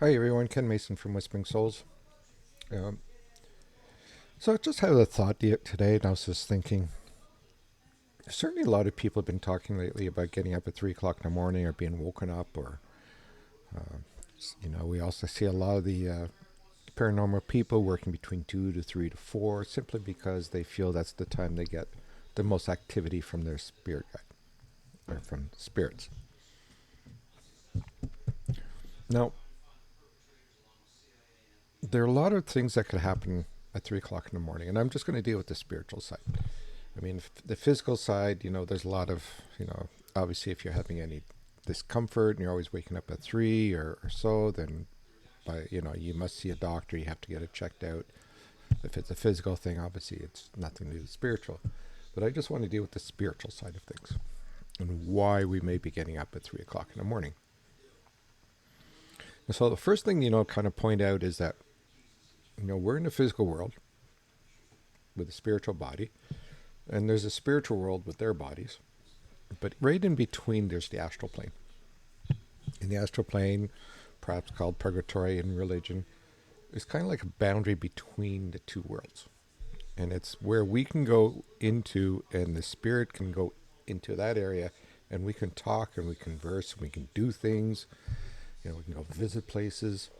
Hi everyone, Ken Mason from Whispering Souls. Um, so I just had a thought today, and I was just thinking. Certainly, a lot of people have been talking lately about getting up at 3 o'clock in the morning or being woken up, or uh, we also see a lot of the paranormal people working between 2 to 3 to 4, simply because they feel that's the time they get the most activity from their spirit guide or from spirits. Now, there are a lot of things that could happen at 3 o'clock in the morning, and I'm just going to deal with the spiritual side. I mean, the physical side, there's a lot of, obviously, if you're having any discomfort and you're always waking up at 3 or so, then you must see a doctor. You have to get it checked out. If it's a physical thing, obviously, it's nothing to do with spiritual. But I just want to deal with the spiritual side of things and why we may be getting up at 3 o'clock in the morning. And so the first thing, kind of point out is that, we're in the physical world with a spiritual body, and there's a spiritual world with their bodies. But right in between, there's the astral plane. In the astral plane, perhaps called purgatory in religion, is kind of like a boundary between the two worlds. And it's where we can go into, and the spirit can go into that area, and we can talk and we converse and we can do things. We can go visit places,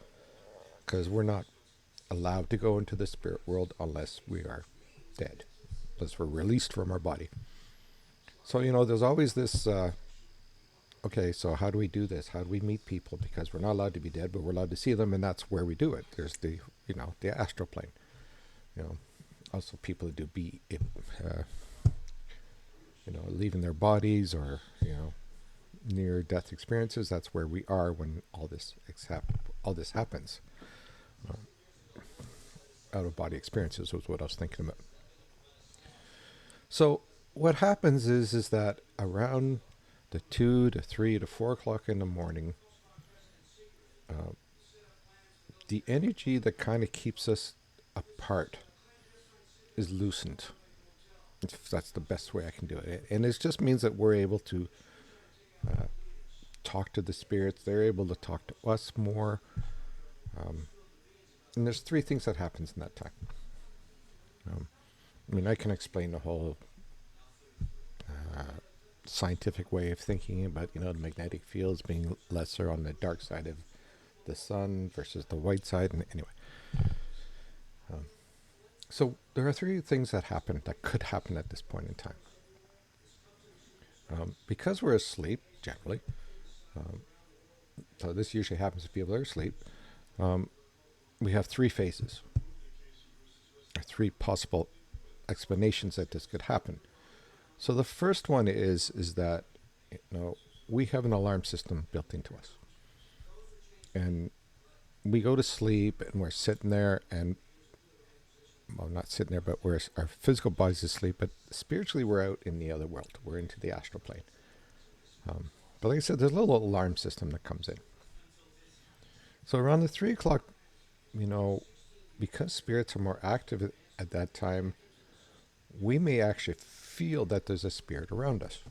because we're not allowed to go into the spirit world unless we are dead, unless we're released from our body. So, there's always this okay, so how do we do this? How do we meet people? Because we're not allowed to be dead, but we're allowed to see them, and that's where we do it. There's the astral plane. You know, Also people that do leaving their bodies, or, near death experiences. That's where we are when all this happens. Uh, Out of body experiences was what I was thinking about. So what happens is that around the 2 to 3 to 4 o'clock in the morning, uh, the energy that kind of keeps us apart is loosened. If that's the best way I can do it, and it just means that we're able to uh, talk to the spirits. They're able to talk to us more. Um, and there's three things that happens in that time. Um, I can explain the whole uh, scientific way of thinking about, the magnetic fields being lesser on the dark side of the sun versus the white side. And anyway, um, so there are three things that could happen at this point in time. Because we're asleep, generally, um, so this usually happens if people are asleep, um, we have three phases, or three possible explanations that this could happen. So the first one is that, we have an alarm system built into us, and we go to sleep and we're sitting there, and well, not sitting there, but our physical body's asleep, but spiritually we're out in the other world. We're into the astral plane. But like I said, there's a little alarm system that comes in. So around the 3 o'clock, you know, because spirits are more active at that time, we may actually feel that there's a spirit around us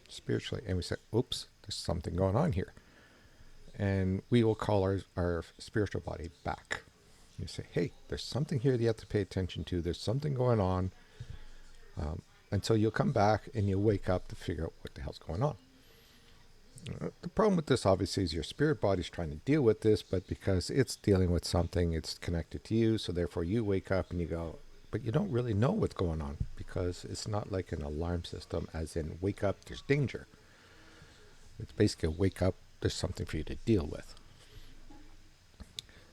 spiritually, and we say, "Oops, there's something going on here," and we will call our spiritual body back. You say, "Hey, there's something here that you have to pay attention to. There's something going on," and so you'll come back and you'll wake up to figure out what the hell's going on. The problem with this, obviously, is your spirit body's trying to deal with this, but because it's dealing with something, it's connected to you, so therefore you wake up and you go, but you don't really know what's going on, because it's not like an alarm system, as in wake up, there's danger. It's basically wake up, there's something for you to deal with.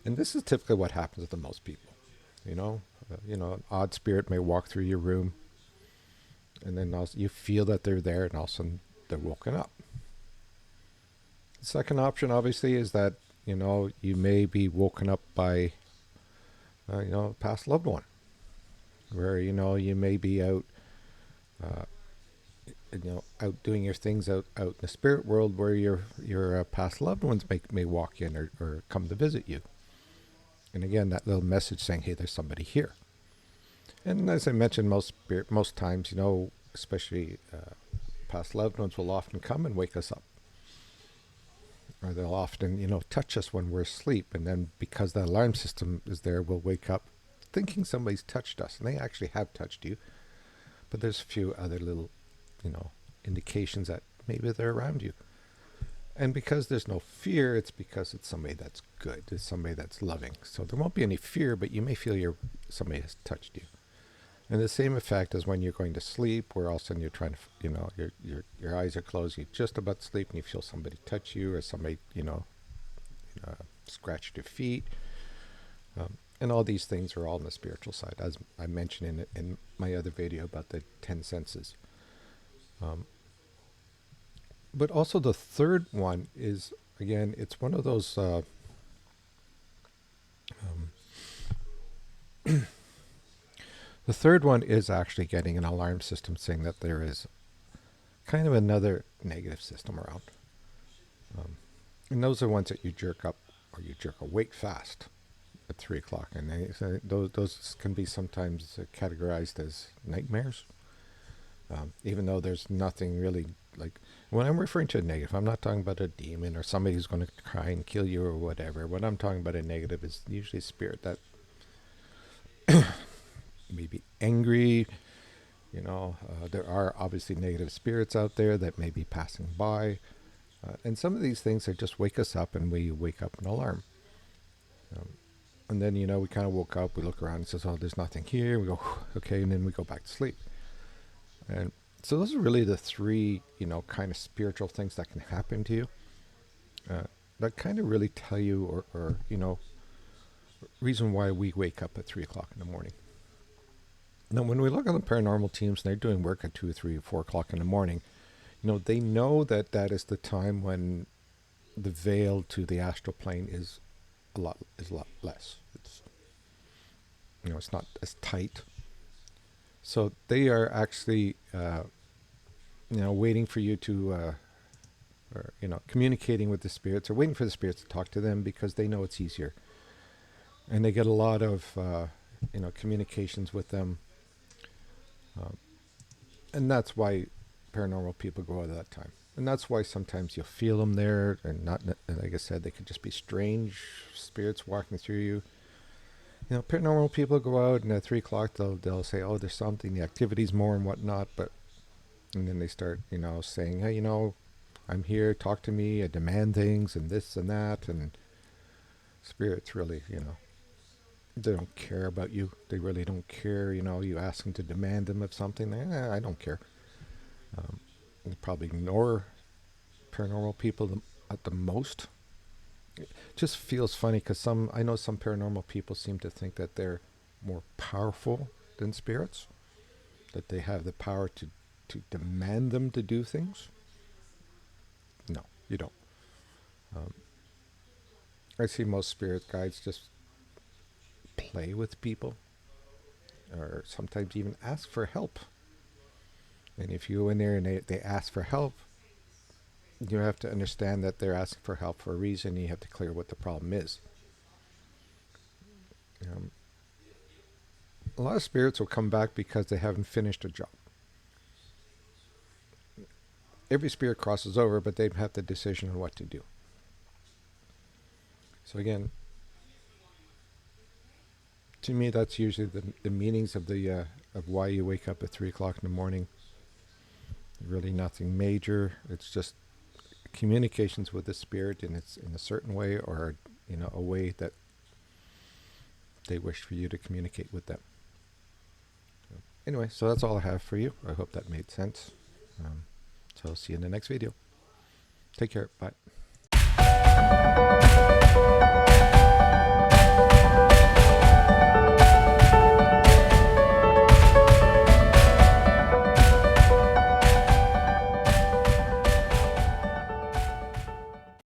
And this is typically what happens to most people. An odd spirit may walk through your room, and then you feel that they're there, and all of a sudden they're woken up. The second option, obviously, is that, you may be woken up by, a past loved one, where, you may be out, uh, out doing your things out in the spirit world, where your past loved ones may walk in, or come to visit you. And again, that little message saying, "Hey, there's somebody here." And as I mentioned, most times, especially past loved ones will often come and wake us up. or they'll often, touch us when we're asleep. And then because the alarm system is there, we'll wake up thinking somebody's touched us. And they actually have touched you. But there's a few other little, indications that maybe they're around you. And because there's no fear, it's because it's somebody that's good. It's somebody that's loving. So there won't be any fear, but you may feel somebody has touched you. And the same effect as when you're going to sleep, where all of a sudden you're trying to, your eyes are closed, you're just about to sleep, and you feel somebody touch you, or somebody, scratched your feet. And all these things are all on the spiritual side, as I mentioned in my other video about the 10 senses. But also the third one is, again, it's one of those... the third one is actually getting an alarm system saying that there is kind of another negative system around. And those are ones that you jerk up or you jerk awake fast at 3 o'clock. And those can be sometimes categorized as nightmares. Even though there's nothing really like... When I'm referring to a negative, I'm not talking about a demon or somebody who's going to try and kill you or whatever. When I'm talking about a negative, is usually a spirit that may be angry. There are obviously negative spirits out there that may be passing by. And some of these things are just wake us up, and we wake up an alarm. And then, we kind of woke up, we look around and says, oh, there's nothing here. We go, okay, and then we go back to sleep. And so those are really the three, kind of spiritual things that can happen to you. That kind of really tell you, or reason why we wake up at 3 o'clock in the morning. Now, when we look at the paranormal teams and they're doing work at 2 or 3 or 4 o'clock in the morning, they know that that is the time when the veil to the astral plane is a lot less. It's, it's not as tight. So they are actually, waiting for you to, or, communicating with the spirits, or waiting for the spirits to talk to them because they know it's easier. And they get a lot of, communications with them. And that's why paranormal people go out at that time. And that's why sometimes you'll feel them there, and not, like I said, they could just be strange spirits walking through you. Paranormal people go out, and at 3 o'clock they'll say, oh, there's something, the activity's more and whatnot, and then they start, saying, hey, I'm here, talk to me, I demand things, and this and that, and spirits really, they don't care about you. They really don't care, you ask them to demand them of something, I don't care. They probably ignore paranormal people at the most. It just feels funny because I know some paranormal people seem to think that they're more powerful than spirits, that they have the power to demand them to do things. No, you don't. I see most spirit guides just play with people, or sometimes even ask for help. And if you go in there and they ask for help, you have to understand that they're asking for help for a reason. You have to clear what the problem is. A lot of spirits will come back because they haven't finished a job. Every spirit crosses over, but they have the decision on what to do. So again, to me, that's usually the meanings of of why you wake up at 3 o'clock in the morning. Really nothing major. It's just communications with the spirit, and it's in a certain way, or a way that they wish for you to communicate with them. Anyway, so that's all I have for you. I hope that made sense. So I'll see you in the next video. Take care. Bye.